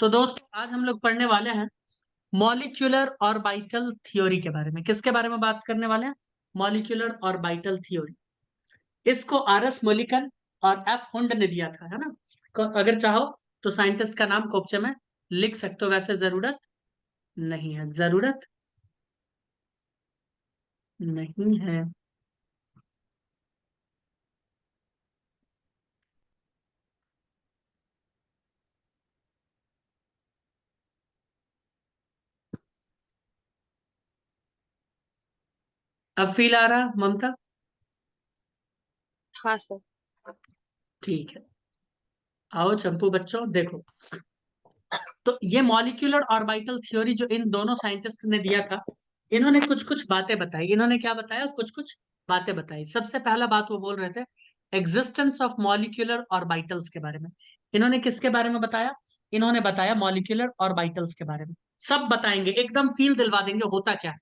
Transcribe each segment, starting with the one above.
तो दोस्तों आज हम लोग पढ़ने वाले हैं मॉलिक्यूलर ऑर्बिटल थ्योरी के बारे में। किसके बारे में बात करने वाले हैं? Molecular orbital theory. इसको आर एस मोलिकन और एफ हुंड ने दिया था, है ना। अगर चाहो तो साइंटिस्ट का नाम कोपचे में लिख सकते हो, वैसे जरूरत नहीं है। जरूरत नहीं है। अब फील आ रहा ममता? हाँ सर। ठीक है। आओ चंपू बच्चों देखो। तो ये मॉलिक्यूलर ऑर्बिटल थ्योरी जो इन दोनों साइंटिस्ट ने दिया था, इन्होंने कुछ कुछ बातें बताई। इन्होंने क्या बताया? कुछ कुछ बातें बताई। सबसे पहला बात वो बोल रहे थे एग्जिस्टेंस ऑफ मॉलिक्यूलर ऑर्बिटल्स के बारे में। इन्होंने किसके बारे में बताया? इन्होंने बताया मॉलिक्यूलर ऑर्बिटल्स के बारे में। सब बताएंगे, एकदम फील दिलवा देंगे होता क्या है,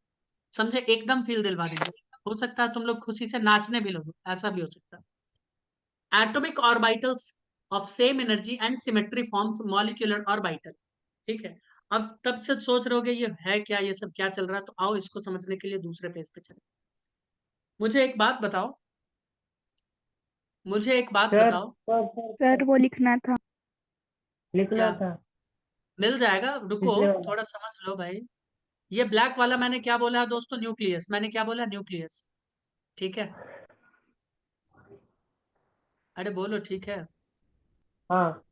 समझे? एकदम फील दिलवा देंगे। हो सकता है तुम लोग खुशी से नाचने भी लगो, ऐसा भी हो सकता है। Atomic orbitals of same energy and symmetry forms molecular orbital. ठीक है। अब तब से सोच रहे होगे ये है क्या, ये सब क्या चल रहा है, तो आओ इसको समझने के लिए दूसरे पेज पे चले। मुझे एक बात बताओ, मुझे एक बात सर बताओ। सर सर सर सर वो लिखना था। लिखना क्या? था मिल जाएगा, रुको पिछले वाला। थोड़ा समझ लो भाई। ये ब्लैक वाला मैंने क्या बोला है दोस्तों? न्यूक्लियस। मैंने क्या बोला? न्यूक्लियस। ठीक है। अरे बोलो ठीक है। हाँ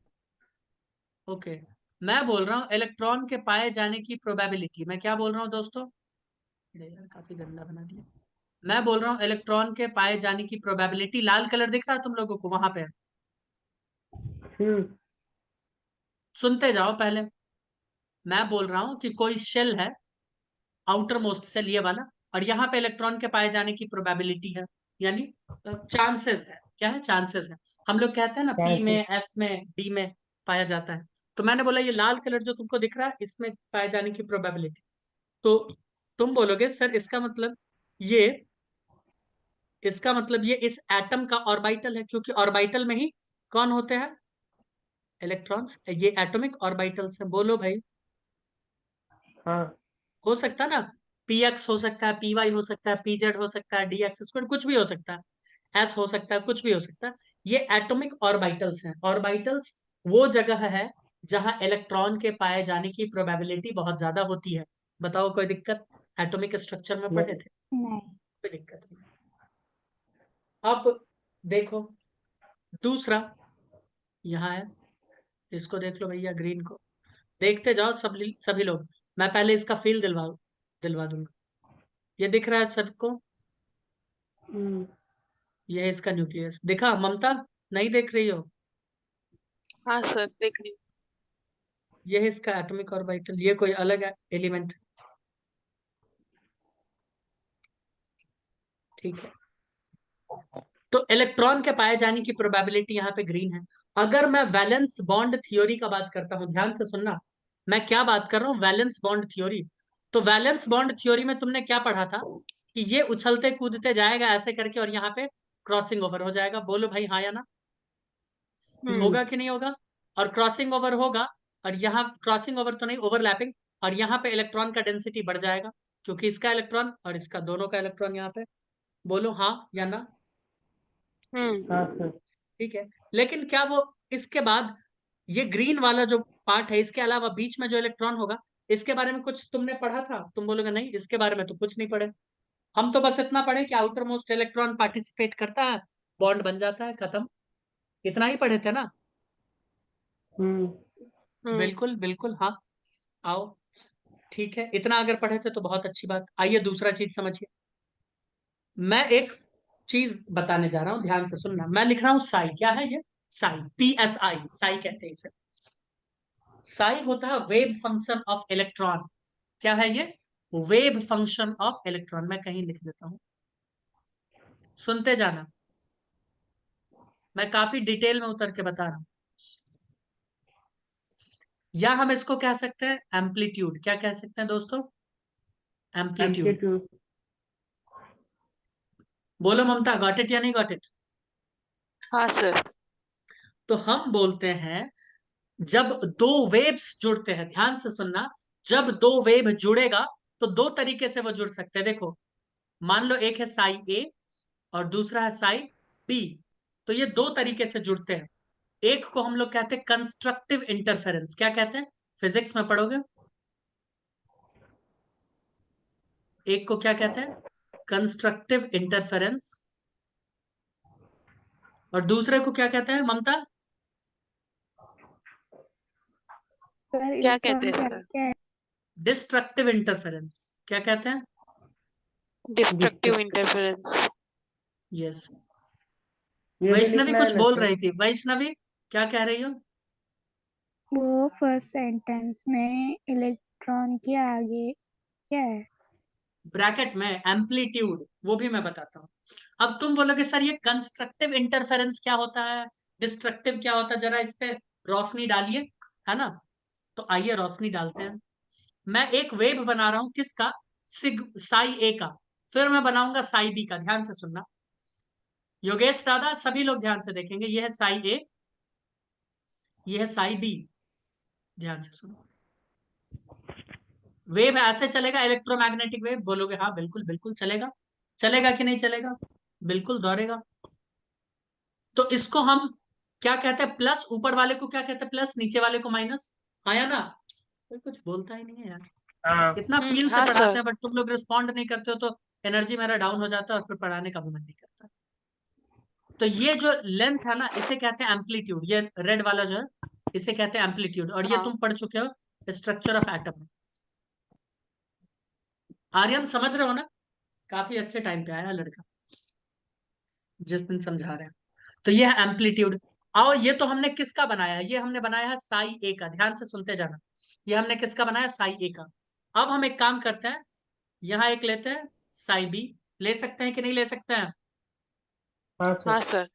ओके। मैं बोल रहा हूँ इलेक्ट्रॉन के पाए जाने की प्रोबेबिलिटी। मैं क्या बोल रहा हूँ दोस्तों? अरे यार काफी गंदा बना दिया। मैं बोल रहा हूँ इलेक्ट्रॉन के पाए जाने की प्रोबेबिलिटी। लाल कलर दिख रहा है तुम लोगों को वहां पे? हम्म सुनते जाओ पहले। मैं बोल रहा हूँ कि कोई शेल है, आउटर मोस्ट सेल ये वाला, और यहाँ पे इलेक्ट्रॉन के पाए जाने की प्रोबेबिलिटी है, यानी चांसेस है। क्या है? चांसेस है। हम लोग कहते हैं ना पी में, चांसेस। एस में, डी में पाया जाता है। तो मैंने बोला ये लाल कलर जो तुमको दिख रहा है इसमें पाए जाने की प्रोबेबिलिटी। तो तुम बोलोगे सर इसका मतलब ये, इसका मतलब ये इस एटम का ऑर्बिटल है, क्योंकि ऑर्बिटल में ही कौन होते हैं? इलेक्ट्रॉन्स। ये एटॉमिक ऑर्बिटल्स है। बोलो भाई। हाँ हो सकता है ना, पी एक्स हो सकता है, पी वाई हो सकता है, पी जेड हो सकता है, डी एक्स स्क्वायर कुछ भी हो सकता है, एस हो सकता है, कुछ भी हो सकता है। ये एटॉमिक ऑर्बिटल्स हैं। ऑर्बिटल्स वो जगह है जहां इलेक्ट्रॉन के पाए जाने की प्रोबेबिलिटी बहुत ज्यादा होती है। बताओ कोई दिक्कत? एटॉमिक स्ट्रक्चर में पढ़े नहीं। थे, नहीं। कोई दिक्कत नहीं। अब देखो दूसरा यहाँ है, इसको देख लो भैया, ग्रीन को देखते जाओ सब सभी लोग। मैं पहले इसका फील दिलवा दिलवा दूंगा। ये दिख रहा है सबको? हम्म ये है इसका न्यूक्लियस। दिखा ममता? नहीं देख रही हो? हाँ सर देख ली। ये है इसका एटॉमिक ऑर्बिटल। ये कोई अलग एलिमेंट? ठीक है। तो इलेक्ट्रॉन के पाए जाने की प्रोबेबिलिटी यहाँ पे ग्रीन है। अगर मैं वैलेंस बॉन्ड थ्योरी का बात करता हूँ, ध्यान से सुनना, मैं क्या बात कर रहा हूँ? Valence bond theory. तो वैलेंस बॉन्ड थ्योरी में तुमने क्या पढ़ा था कि ये उछलते कूदते जाएगा ऐसे करके और यहाँ पे क्रॉसिंग ओवर हो जाएगा। बोलो भाई हाँ या ना? हम्म होगा कि नहीं होगा? और क्रॉसिंग ओवर होगा, और यहाँ क्रॉसिंग ओवर तो नहीं, ओवरलैपिंग, और यहाँ पे इलेक्ट्रॉन का डेंसिटी बढ़ जाएगा, क्योंकि इसका इलेक्ट्रॉन और इसका दोनों का इलेक्ट्रॉन यहाँ पे। बोलो हाँ या ना? हाँ सर। ठीक है। लेकिन क्या वो इसके बाद ये ग्रीन वाला जो पार्ट है, इसके अलावा बीच में जो इलेक्ट्रॉन होगा, इसके बारे में कुछ तुमने पढ़ा था? तुम बोलोगे नहीं, इसके बारे में तो कुछ नहीं पढ़े। हम तो बस इतना पढ़े कि आउटर मोस्ट इलेक्ट्रॉन पार्टिसिपेट करता है, बॉन्ड बन जाता है, खत्म। इतना ही पढ़े थे ना? हम्म हम्म। बिल्कुल बिल्कुल हाँ। आओ। ठीक है, इतना अगर पढ़े थे तो बहुत अच्छी बात। आइए दूसरा चीज समझिए। मैं एक चीज बताने जा रहा हूं, ध्यान से सुनना। मैं लिख रहा हूं साई। क्या है ये? Sai, P S I, Sai कहते हैं इसे। साई होता है वेव फंक्शन ऑफ इलेक्ट्रॉन। क्या है ये? Wave function of electron. मैं कहीं लिख देता हूं, सुनते जाना। मैं काफी डिटेल में उतर के बता रहा हूं। या हम इसको कह सकते हैं एम्पलीट्यूड। क्या कह सकते हैं दोस्तों? एम्पलीट्यूड। एम्पलीट्यूड। बोलो ममता, गॉट इट या नहीं गॉट इट? हाँ सर। तो हम बोलते हैं जब दो वेव्स जुड़ते हैं, ध्यान से सुनना, जब दो वेव जुड़ेगा तो दो तरीके से वो जुड़ सकते हैं। देखो, मान लो एक है साई ए और दूसरा है साई बी, तो ये दो तरीके से जुड़ते हैं। एक को हम लोग कहते हैं कंस्ट्रक्टिव इंटरफेरेंस। क्या कहते हैं? फिजिक्स में पढ़ोगे। एक को क्या कहते हैं? Constructive interference. और दूसरे को क्या कहते हैं ममता? सर क्या कहते इलेक्ट्रॉन हैं क्या सर? क्या है? Destructive interference. क्या कहते हैं? Destructive destructive. इंटरफेरेंस। यस। ये भी वैष्णवी लिखना है कुछ ना बोल सर? रही थी। वैष्णवी क्या कह रही हो? वो फर्स्ट सेंटेंस में इलेक्ट्रॉन के आगे क्या है? ब्रैकेट में एम्पलीट्यूड, वो भी मैं बताता हूँ। अब तुम बोलोगे सर ये कंस्ट्रक्टिव इंटरफेरेंस क्या होता है, डिस्ट्रक्टिव क्या होता है, जरा इस पे रोशनी डालिए, है ना? तो आइए रोशनी डालते हैं। मैं एक वेव बना रहा हूं, किसका? सिग साई ए का। फिर मैं बनाऊंगा साई बी का। ध्यान से सुनना, योगेश दादा सभी लोग ध्यान से देखेंगे। ये है साई ए, ये है साई बी। ध्यान से सुनो, वेव ऐसे चलेगा, इलेक्ट्रोमैग्नेटिक वेव। बोलोगे हाँ बिल्कुल बिल्कुल चलेगा। चलेगा कि नहीं चलेगा? बिल्कुल दौड़ेगा। तो इसको हम क्या कहते हैं? प्लस। ऊपर वाले को क्या कहते हैं? प्लस। नीचे वाले को माइनस। आया ना? कोई कुछ बोलता ही नहीं है यार। हाँ। इतना फील से हाँ पढ़ाते सर। हैं बट तुम लोग रिस्पॉन्ड नहीं करते हो, तो एनर्जी मेरा डाउन हो जाता है और फिर पढ़ाने का भी मन नहीं करता। तो ये जो लेंथ है ना, इसे कहते हैं एम्पलीट्यूड। ये रेड वाला जो है, इसे कहते हैं एम्पलीट्यूड। और ये हाँ तुम पढ़ चुके हो स्ट्रक्चर ऑफ एटम। आर्यन समझ रहे हो ना? काफी अच्छे टाइम पे आया लड़का, जिस दिन समझा रहे हैं। तो ये है एम्पलीट्यूड। आओ, ये तो हमने किसका बनाया है? ये हमने बनाया है साई ए का। ध्यान से सुनते जाना, ये हमने किसका बनाया? साई ए का। अब हम एक काम करते हैं, यहाँ एक लेते हैं साई बी। ले सकते हैं कि नहीं ले सकते हैं? हाँ हाँ सर। सर।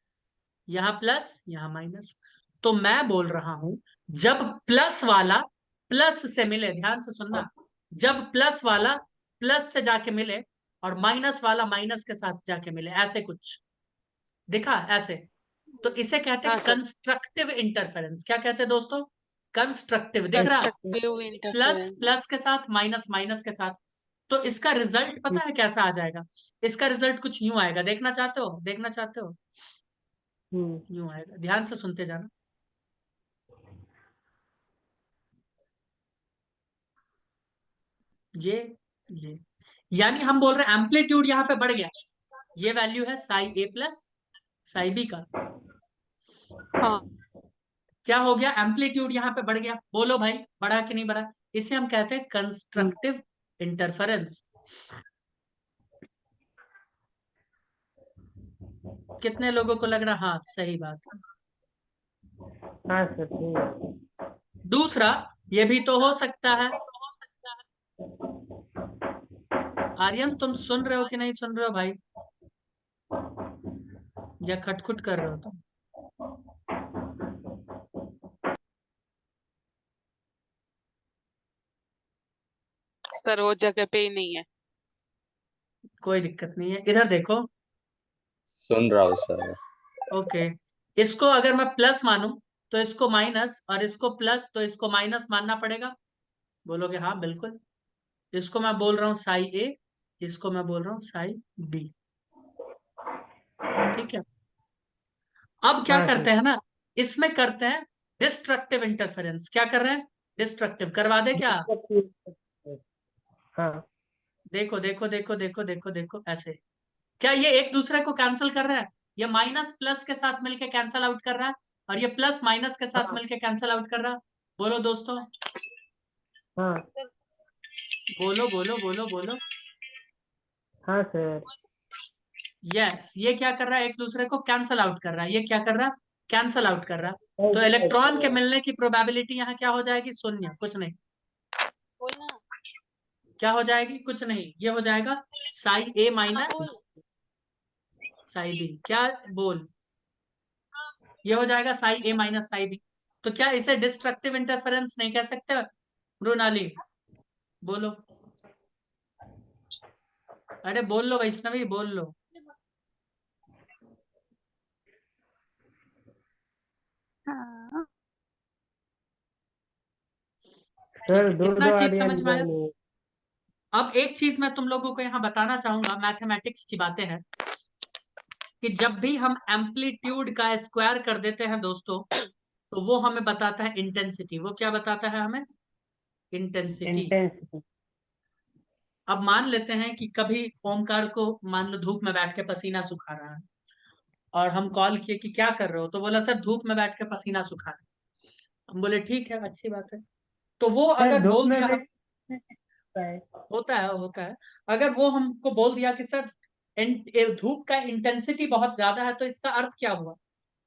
यहाँ प्लस यहाँ माइनस। तो मैं बोल रहा हूं, जब प्लस वाला प्लस से मिले, ध्यान से सुनना, जब प्लस वाला प्लस से जाके मिले और माइनस वाला माइनस के साथ जाके मिले, ऐसे कुछ दिखा ऐसे, तो इसे कहते हाँ हैं सर। Constructive interference. क्या कहते हैं दोस्तों? कंस्ट्रक्टिव। दिख रहा? Constructive plus interference. प्लस के साथ, माइनस माइनस के साथ। तो इसका रिजल्ट पता है कैसा आ जाएगा? इसका रिजल्ट कुछ यूं आएगा। देखना चाहते हो? देखना चाहते हो? हम्म। यूं आएगा, ध्यान से सुनते जाना। ये यानी हम बोल रहे हैं एम्पलीट्यूड यहाँ पे बढ़ गया। ये वैल्यू है साई ए प्लस साई बी का। हाँ क्या हो गया? एम्पलीट्यूड यहाँ पे बढ़ गया। बोलो भाई, बढ़ा कि नहीं बढ़ा? इसे हम कहते हैं हम्म। Constructive interference. कितने लोगों को लग रहा? हाँ सही बात है। हाँ सर ठीक है। दूसरा, ये भी तो हो सकता है। आर्यन तुम सुन रहे हो कि नहीं सुन रहे हो भाई? या खटखुट कर रहे हो तुम? सर, वो जगह पे ही नहीं है। कोई दिक्कत नहीं है, इधर देखो। सुन रहा हूँ सर। ओके, इसको अगर मैं प्लस मानूं तो इसको माइनस, और इसको प्लस तो इसको माइनस मानना पड़ेगा। बोलोगे हाँ बिल्कुल। इसको मैं बोल रहा हूँ साई ए, इसको मैं बोल रहा हूँ साई बी। ठीक है। अब क्या हाँ करते सर। हैं ना, इसमें करते हैं डिस्ट्रक्टिव इंटरफेरेंस। क्या कर रहे हैं? डिस्ट्रक्टिव करवा दे क्या? हाँ। देखो देखो देखो देखो देखो देखो, ऐसे। क्या ये एक दूसरे को कैंसिल कर रहा है? ये माइनस प्लस के साथ मिलके कैंसिल आउट कर रहा है, और ये प्लस माइनस के साथ हाँ। मिलके कैंसिल आउट कर रहा है। बोलो दोस्तों, हाँ। बोलो बोलो बोलो बोलो। हाँ सर। यस, ये क्या कर रहा है? एक दूसरे को कैंसल आउट कर रहा है। ये क्या कर रहा है? कैंसल आउट कर रहा है। तो इलेक्ट्रॉन के मिलने की प्रोबेबिलिटी यहाँ क्या हो जाएगी? शून्य, कुछ नहीं। बोल ना। क्या हो जाएगी? कुछ नहीं। ये हो जाएगा साई ए हाँ माइनस बोल। Psi B. क्या? बोल। ये हो जाएगा psi A minus psi B. तो क्या इसे डिस्ट्रक्टिव इंटरफेरेंस नहीं कह सकते मृणाली? बोलो। अरे बोल लो वैष्णवी, बोल लो। हाँ सर ठीक है, दो इतना दो चीज आलिया समझ में आया। नहीं। अब एक चीज मैं तुम लोगों को यहाँ बताना चाहूंगा, मैथमेटिक्स की बातें हैं, कि जब भी हम एम्पलीट्यूड का स्क्वायर कर देते हैं दोस्तों, तो वो हमें बताता है इंटेंसिटी। वो क्या बताता है हमें? इंटेंसिटी। इंटेंसिटी। अब मान लेते हैं कि कभी ओमकार को मान लो धूप में बैठ के पसीना सुखा रहा है, और हम कॉल किए कि क्या कर रहे हो, तो बोला सर धूप में बैठ के पसीना सुखा रहे हैं। हम बोले ठीक है, अच्छी बात है। तो वो सर अगर धूप बोल में दिया, बैठ है। होता है, अगर वो हमको बोल दिया कि सर धूप का इंटेंसिटी बहुत ज्यादा है, तो इसका अर्थ क्या हुआ?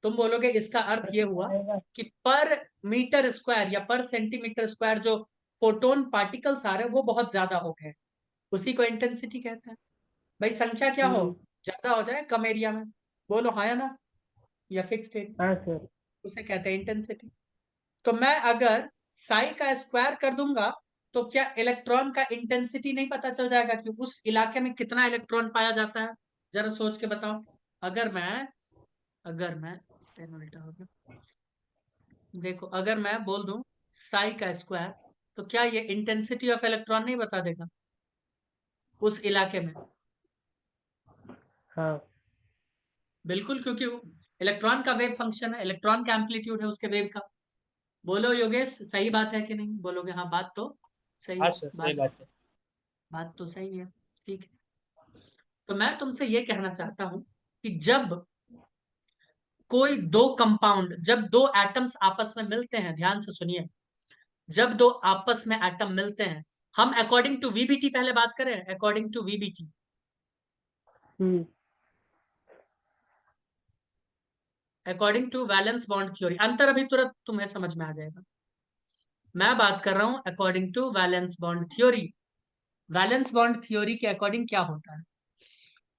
तुम बोलोगे इसका अर्थ ये हुआ कि पर मीटर स्क्वायर या पर सेंटीमीटर स्क्वायर जो फोटोन पार्टिकल्स आ रहे हैं वो बहुत ज्यादा हो गए, उसी को इंटेंसिटी कहते हैं। भाई संख्या क्या हो, ज्यादा हो जाए कम एरिया में, बोलो हाँ या ना, या फिक्स्ड एरिया, हाँ सर। उसे कहते हैं इंटेंसिटी। तो मैं अगर साई का स्क्वायर कर दूंगा, तो क्या इलेक्ट्रॉन का इंटेंसिटी नहीं पता चल जाएगा कि उस इलाके में कितना इलेक्ट्रॉन पाया जाता है? जरा सोच के बताओ। अगर मैं पेन उल्टा हो गया, देखो अगर मैं बोल दूं साई का स्क्वायर, तो क्या ये इंटेंसिटी ऑफ इलेक्ट्रॉन नहीं बता देगा उस इलाके में? हाँ बिल्कुल, क्योंकि इलेक्ट्रॉन का वेव फंक्शन है, इलेक्ट्रॉन का एम्पलीट्यूड है उसके वेव का। बोलो योगेश, सही बात है कि नहीं? बोलोगे हाँ, बात तो सही हाँ है, सर, सही बात है। बात तो सही है। ठीक है, तो मैं तुमसे ये कहना चाहता हूं कि जब कोई दो कंपाउंड, जब दो एटम्स आपस में मिलते हैं, ध्यान से सुनिए, जब दो आपस में एटम मिलते हैं, हम अकॉर्डिंग टू वीबीटी पहले बात करें, according to VBT, hmm according to valence bond theory, अंतर अभी तुरंत तुम्हें समझ में आ जाएगा। मैं बात कर रहा हूं according to valence bond theory. Valence bond theory के अकॉर्डिंग क्या होता है?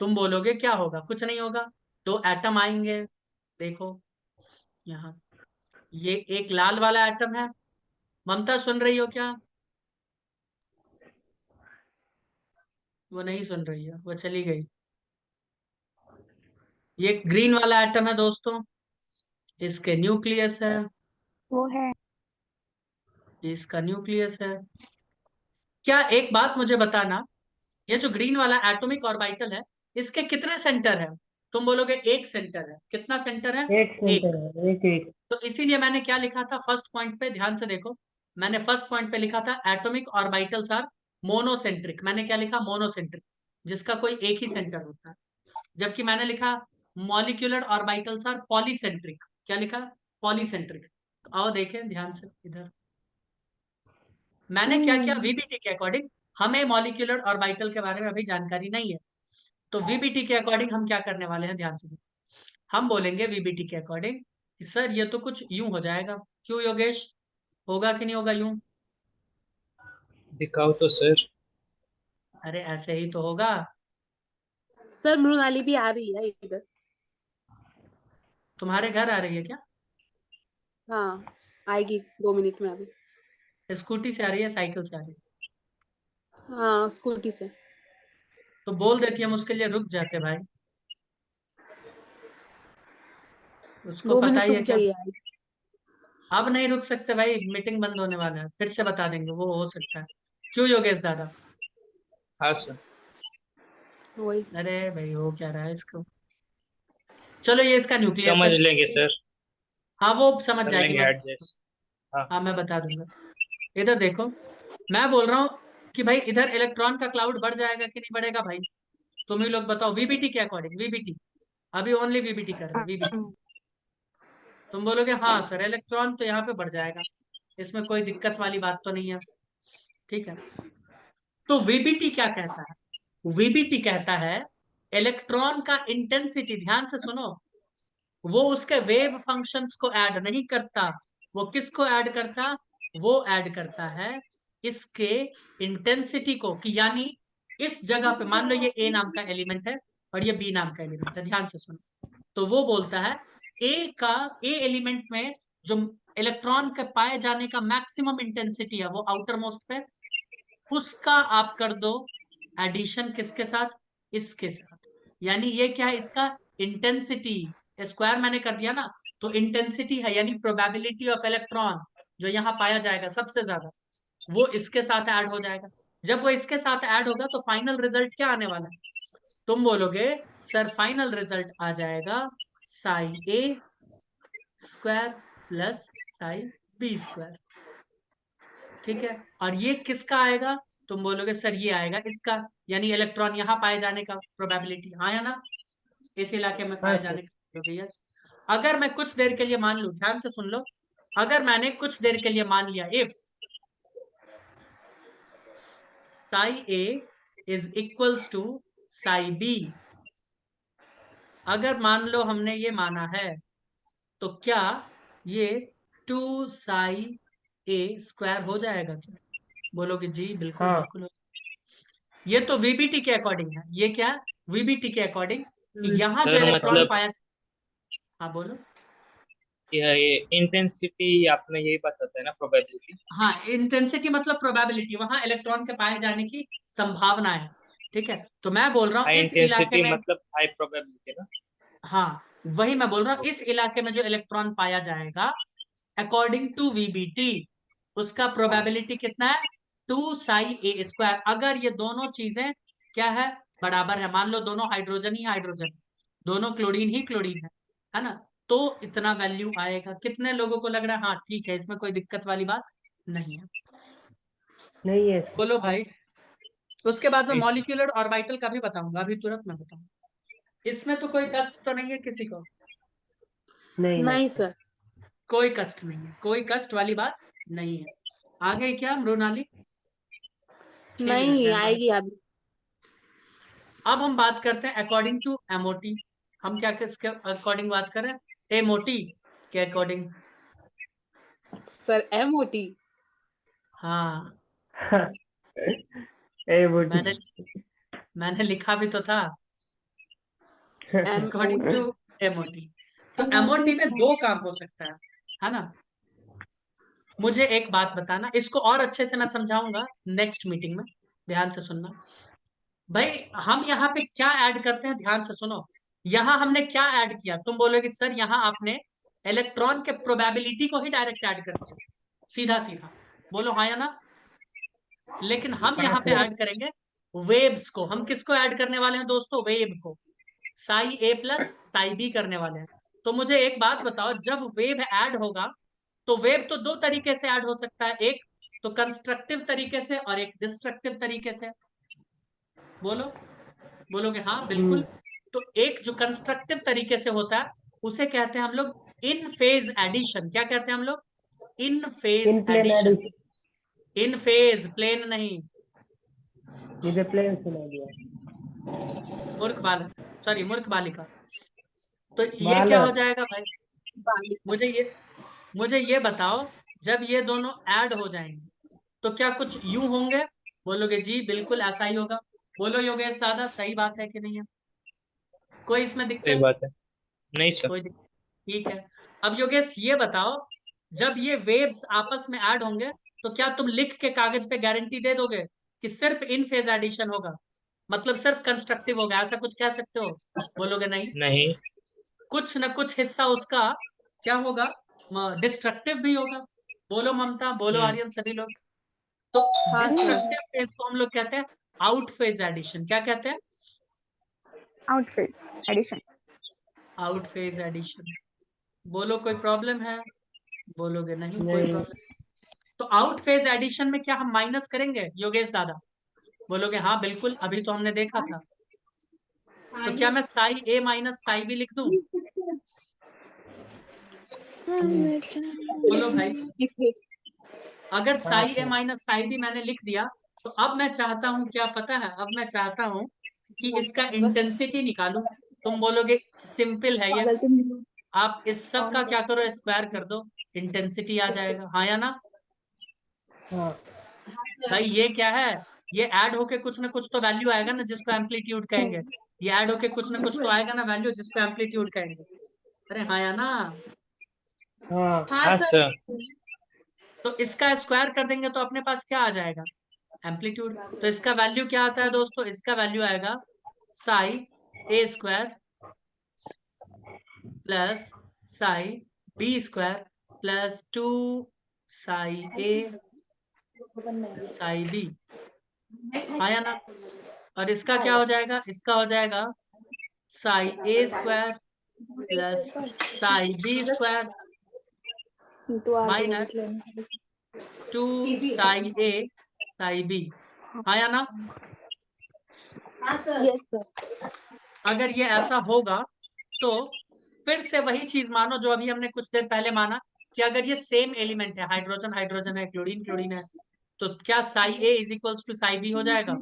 तुम बोलोगे क्या होगा? कुछ नहीं होगा, दो एटम आएंगे। देखो यहाँ, ये एक लाल वाला एटम है, ममता सुन रही हो क्या? वो नहीं सुन रही है, वो चली गई। ये ग्रीन वाला एटम है दोस्तों, इसके न्यूक्लियस है, वो है। इसका न्यूक्लियस है। क्या एक बात मुझे बताना, ये जो ग्रीन वाला एटॉमिक ऑर्बिटल है, इसके कितने सेंटर है? तुम बोलोगे एक सेंटर है। कितना सेंटर है? एक एक। सेंटर है, एक एक। तो इसीलिए मैंने क्या लिखा था फर्स्ट पॉइंट पे, ध्यान से देखो, मैंने फर्स्ट पॉइंट पे लिखा था एटॉमिक ऑर्बिटल्स आर मोनोसेंट्रिक। मैंने क्या लिखा? मोनोसेंट्रिक, जिसका कोई एक ही सेंटर होता है। जबकि मैंने लिखा मॉलिक्यूलर ऑर्बिटल्स आर पॉलीसेंट्रिक। क्या लिखा? पॉलीसेंट्रिक। तो आओ देखें ध्यान से इधर, मैंने क्या किया हम्म वीबीटी के अकॉर्डिंग। हमें मॉलिक्यूलर ऑर्बिटल के बारे में अभी जानकारी नहीं है, तो वीबीटी के अकॉर्डिंग हम क्या करने वाले हैं, ध्यान से देखो। हम बोलेंगे वीबीटी के अकॉर्डिंग कि सर ये तो कुछ यूं हो जाएगा। क्यों योगेश, होगा कि नहीं होगा यूं? दिखाओ तो सर। अरे ऐसे ही तो होगा। सर मृणाली भी आ रही है इधर। तुम्हारे घर आ रही है क्या? हाँ, आएगी 2 मिनट में अभी। स्कूटी से आ रही है, साइकिल से आ रही है? हाँ, स्कूटी से। तो बोल देती, हम उसके लिए रुक जाते भाई, उसको दो पता मिनट ही रुक है क्या। जाइए, आएगी। अब नहीं रुक सकते भाई, मीटिंग बंद होने वाला है, फिर से बता देंगे, वो हो सकता है। क्यों योगेश दादा? हाँ सर। वही। अरे भाई हो क्या रहा है इसको। चलो ये इसका न्यूक्लियस समझ है। लेंगे सर। हाँ वो समझ कर जाएगी, लेंगे मैं एडजस्ट। हाँ। हाँ मैं बता दूंगा। इधर देखो, मैं बोल रहा हूँ कि भाई इधर इलेक्ट्रॉन का क्लाउड बढ़ जाएगा कि नहीं बढ़ेगा भाई? तुम ही लोग बताओ वीबीटी के अकॉर्डिंग, वीबीटी, अभी ओनली वीबीटी कर रहे हैं, वीबीटी। तुम बोलोगे हाँ सर इलेक्ट्रॉन तो यहाँ पे बढ़ जाएगा, इसमें कोई दिक्कत वाली बात तो नहीं है। ठीक है, तो वीबीटी क्या कहता है? वीबीटी कहता है इलेक्ट्रॉन का इंटेंसिटी, ध्यान से सुनो, वो उसके वेव फंक्शंस को ऐड नहीं करता। वो किसको ऐड करता? वो ऐड करता है इसके इंटेंसिटी को, कि यानी इस जगह पे मान लो ये ए नाम का एलिमेंट है और ये बी नाम का एलिमेंट है, ध्यान से सुनो। तो वो बोलता है ए का, ए एलिमेंट में जो इलेक्ट्रॉन के पाए जाने का मैक्सिमम इंटेंसिटी है वो आउटर मोस्ट पे, उसका आप कर दो एडिशन किसके साथ? इसके साथ। यानी ये क्या है इसका? इंटेंसिटी। स्क्वायर मैंने कर दिया ना, तो इंटेंसिटी है यानी प्रोबेबिलिटी ऑफ इलेक्ट्रॉन जो यहाँ पाया जाएगा सबसे ज्यादा, वो इसके साथ ऐड हो जाएगा। जब वो इसके साथ ऐड होगा तो फाइनल रिजल्ट क्या आने वाला है? तुम बोलोगे सर फाइनल रिजल्ट आ जाएगा psi A square plus psi B square. ठीक है, और ये किसका आएगा? तुम बोलोगे सर ये आएगा इसका, यानी इलेक्ट्रॉन यहाँ पाए जाने का प्रोबेबिलिटी, हाँ या ना? इस इलाके में हाँ पाए सर। जाने का यस। अगर मैं कुछ देर के लिए मान लूं, ध्यान से सुन लो, अगर मैंने कुछ देर के लिए मान लिया if psi A is equals to psi B, अगर मान लो हमने ये माना है, तो क्या ये 2 साई ए स्क्वायर हो जाएगा क्या? बोलोगे जी बिल्कुल हाँ बिल्कुल हो जाएगा। ये तो वीबीटी के अकॉर्डिंग है। ये क्या है? वीबीटी के अकॉर्डिंग कि यहाँ जो सर इलेक्ट्रॉन मतलब पाया। हाँ बोलो। ये इंटेंसिटी आपने यही बताता है ना, प्रोबेबिलिटी। हाँ, इंटेंसिटी मतलब प्रोबेबिलिटी, वहां इलेक्ट्रॉन के पाए जाने की संभावना है। ठीक है, तो मैं बोल रहा हूँ हाई इस इलाके इंटेंसिटी में। मतलब हाई प्रोबेबिलिटी ना। हाँ, वही मैं बोल रहा हूँ, इस इलाके में जो इलेक्ट्रॉन पाया जाएगा अकॉर्डिंग टू वीबीटी, उसका प्रोबेबिलिटी कितना है? 2 साई ए स्क्वायर। अगर ये दोनों चीजें क्या है, बराबर है, मान लो दोनों हाइड्रोजन ही हाइड्रोजन, दोनों क्लोरीन ही क्लोरीन है ना, तो इतना वैल्यू आएगा। कितने लोगों को लग रहा है हाँ ठीक है, इसमें कोई दिक्कत वाली बात नहीं है? नहीं है सर। बोलो भाई। उसके बाद में नहीं सर। मॉलिक्यूलर ऑर्बिटल का भी बताऊंगा, अभी तुरंत मैं बताऊंगा। इसमें तो कोई कष्ट तो नहीं है किसी को? नहीं नहीं नहीं सर। सर। कोई कष्ट नहीं है, कोई कष्ट वाली बात नहीं है। आगे क्या मृणाली? ठीक रहते नहीं हैं बात। आएगी अभी। अब हम बात करते हैं अकॉर्डिंग टू एमओटी। हम क्या किसके अकॉर्डिंग बात कर रहे हैं? एमओटी के अकॉर्डिंग। Sir MOT. हाँ, ए बुटी। मैंने मैंने लिखा भी तो था अकॉर्डिंग टू एमओटी। एमओटी। तो एमओटी में दो काम हो सकता है ना? मुझे एक बात बताना, इसको और अच्छे से मैं समझाऊंगा नेक्स्ट मीटिंग में, ध्यान से सुनना भाई। हम यहाँ पे क्या ऐड करते हैं, ध्यान से सुनो। यहाँ हमने क्या ऐड किया? तुम बोलोगे सर यहाँ आपने इलेक्ट्रॉन के प्रोबेबिलिटी को ही डायरेक्ट ऐड कर दिया, सीधा सीधा। बोलो हाँ या ना? लेकिन हम हाँ यहाँ पे सर। ऐड करेंगे वेव्स को। हम किसको ऐड करने वाले हैं दोस्तों? वेव को। साई ए प्लस साई बी करने वाले हैं। तो मुझे एक बात बताओ, जब वेव ऐड होगा तो वेव तो दो तरीके से ऐड हो सकता है, एक तो कंस्ट्रक्टिव तरीके से और एक डिस्ट्रक्टिव तरीके से। बोलो, बोलोगे हाँ बिल्कुल। तो एक जो कंस्ट्रक्टिव तरीके से होता है उसे कहते हैं हम लोग इन फेज एडिशन। क्या कहते हैं हम लोग? In phase in plane addition. Addition. In phase, plane नहीं। मुझे प्लेन सुना दिया। मूर्ख बालक, सॉरी मूर्ख बालिका। तो ये क्या हो बालक। जाएगा भाई? बालिका। मुझे ये मुझे ये बताओ, जब ये दोनों ऐड हो जाएंगे तो क्या कुछ यूं होंगे? बोलोगे जी बिल्कुल ऐसा ही होगा। बोलो योगेश दादा, सही बात है कि नहीं है? कोई इसमें सही दिक्कत? बात है। नहीं सर। कोई दिक्कत? ठीक है। अब योगेश ये बताओ, जब ये वेव्स आपस में ऐड होंगे तो क्या तुम लिख के कागज पे गारंटी दे दोगे कि सिर्फ इन फेज एडिशन होगा, मतलब सिर्फ कंस्ट्रक्टिव होगा, ऐसा कुछ कह सकते हो? बोलोगे नहीं, नहीं। कुछ न कुछ हिस्सा उसका क्या होगा, डिस्ट्रक्टिव भी होगा। बोलो ममता, बोलो हम्म। आर्यन, सभी लोग। तो हाँ सर। डिस्ट्रक्टिव फेज को हम लोग कहते हैं आउट फेज एडिशन। क्या कहते हैं? Out phase addition. Out phase addition. बोलो कोई प्रॉब्लम है? बोलोगे नहीं कोई नहीं। प्रॉब्लम। तो आउट फेज एडिशन में क्या हम माइनस करेंगे योगेश दादा? बोलोगे हाँ बिल्कुल, अभी तो हमने देखा था। तो क्या मैं Sai A minus psi B लिख दूं? बोलो भाई। अगर हाँ साई ए सर। माइनस साई बी मैंने लिख दिया, तो अब मैं चाहता हूं क्या पता है, अब मैं चाहता हूं कि इसका इंटेंसिटी निकालूं। तुम बोलोगे सिंपल है ये, आप इस सब का क्या करो, स्क्वायर कर दो, इंटेंसिटी आ जाएगा, हाँ या ना? हाँ भाई ये क्या है? ये ऐड होके कुछ ना कुछ तो वैल्यू आएगा ना, जिसको एम्पलीट्यूड कहेंगे। ये ऐड होके कुछ ना कुछ तो आएगा ना वैल्यू, जिसको एम्पलीट्यूड कहेंगे। अरे हाँ या ना? हाँ। हाँ हाँ सर। सर। तो इसका स्क्वायर कर देंगे तो अपने पास क्या आ जाएगा? एम्पलीट्यूड। तो इसका वैल्यू क्या आता है दोस्तों? इसका वैल्यू आएगा psi A square plus psi B square plus 2 psi A psi B, आया ना। और इसका क्या हो जाएगा, इसका हो जाएगा psi A square plus psi B square तो आगे माइनस लिमिट लेनी 2 साई ए साई बी, आया ना। Yes sir. अगर ये ऐसा होगा तो फिर से वही चीज मानो जो अभी हमने कुछ देर पहले माना कि अगर ये सेम एलिमेंट है, हाइड्रोजन हाइड्रोजन है, क्लोरीन क्लोरीन है, तो क्या psi A is equals to psi B हो जाएगा। हाँ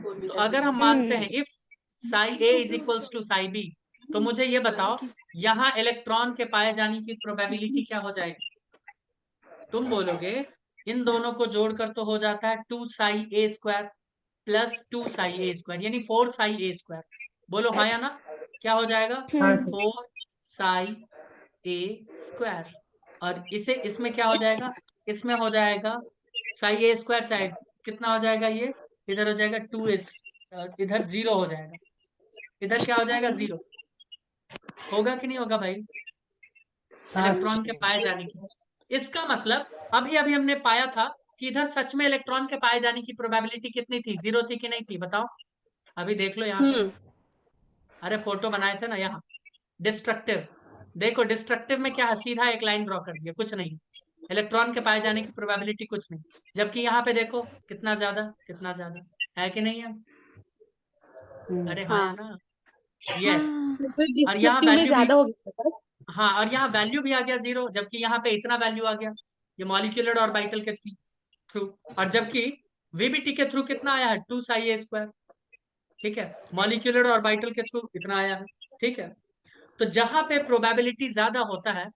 तो अगर हम मानते हैं if psi A is equals to psi B, तो मुझे ये बताओ यहाँ इलेक्ट्रॉन के पाए जाने की प्रोबेबिलिटी क्या हो जाएगी। तुम बोलोगे इन दोनों को जोड़कर तो हो जाता है 2 psi A square plus 2 psi A square, यानी 4 साई ए स्क्वायर। बोलो हाँ या ना, क्या हो जाएगा हाँ सर 4 साई ए स्क्वायर। और इसे इसमें क्या हो जाएगा, इसमें हो जाएगा साई ए स्क्वायर साइड कितना हो जाएगा, ये इधर हो जाएगा 2s, इधर 0 हो जाएगा, इधर क्या हो जाएगा 0। होगा कि नहीं होगा भाई, हाँ इलेक्ट्रॉन के पाए जाने की। इसका मतलब अभी अभी हमने पाया था कि इधर सच में इलेक्ट्रॉन के पाए जाने की प्रोबेबिलिटी कितनी थी, 0 थी कि नहीं थी, बताओ। अभी देख लो यहाँ पे, अरे फोटो बनाए थे ना यहाँ, डिस्ट्रक्टिव। देखो डिस्ट्रक्टिव में क्या है, सीधा एक लाइन ड्रॉ कर दिया, कुछ नहीं, इलेक्ट्रॉन के पाए जाने की प्रोबेबिलिटी कुछ नहीं। जबकि यहाँ पे देखो कितना ज्यादा है कि नहीं है। अरे हाँ या हाँ ना, यस। फिर और यहाँ डिस्क्रिप्टिव में वैल्यू भी, ज्यादा हो गया सर। हाँ और यहाँ वैल्यू भी आ गया 0, जबकि यहाँ पे इतना वैल्यू आ गया, ये मॉलिक्यूलर ऑर्बिटल के थ्रू। और जबकि वीबीटी के थ्रू कितना आया है 2 साई ए स्क्वायर, ठीक है, मॉलिक्यूलर ऑर्बिटल के थ्रू इतना आया है, ठीक है। तो जहां पे प्रोबेबिलिटी ज्यादा होता है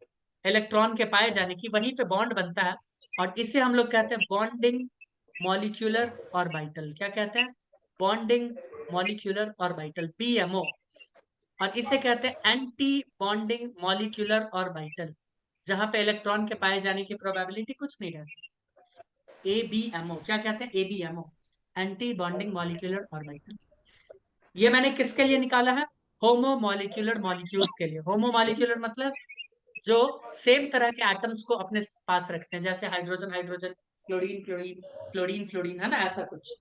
इलेक्ट्रॉन के पाए जाने की, वहीं पे बॉन्ड बनता है। और इसे हम लोग कहते हैं बॉन्डिंग मॉलिक्यूलर ऑर्बिटल। क्या कहते हैं, बॉन्डिंग मॉलिक्यूलर ऑर्बिटल, बीएमओ। और इसे कहते हैं एंटी बॉन्डिंग मॉलिक्यूलर ऑर्बिटल, जहां पे इलेक्ट्रॉन के पाए जाने की प्रोबेबिलिटी कुछ नहीं रहती, एबीएमओ। क्या कहते हैं, ABMO, anti bonding molecular orbital. ये मैंने किसके लिए निकाला है, होमो मॉलिक्यूलर मॉलिक्यूल्स के लिए। होमो मॉलिक्यूलर मतलब जो सेम तरह के एटम्स को अपने पास रखते हैं, जैसे hydrogen hydrogen, chlorine chlorine, fluorine fluorine, है ना, ऐसा कुछ।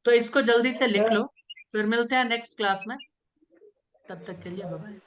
तो इसको जल्दी से लिख लो, फिर मिलते हैं नेक्स्ट क्लास में, तब तक के लिए बाय बाय।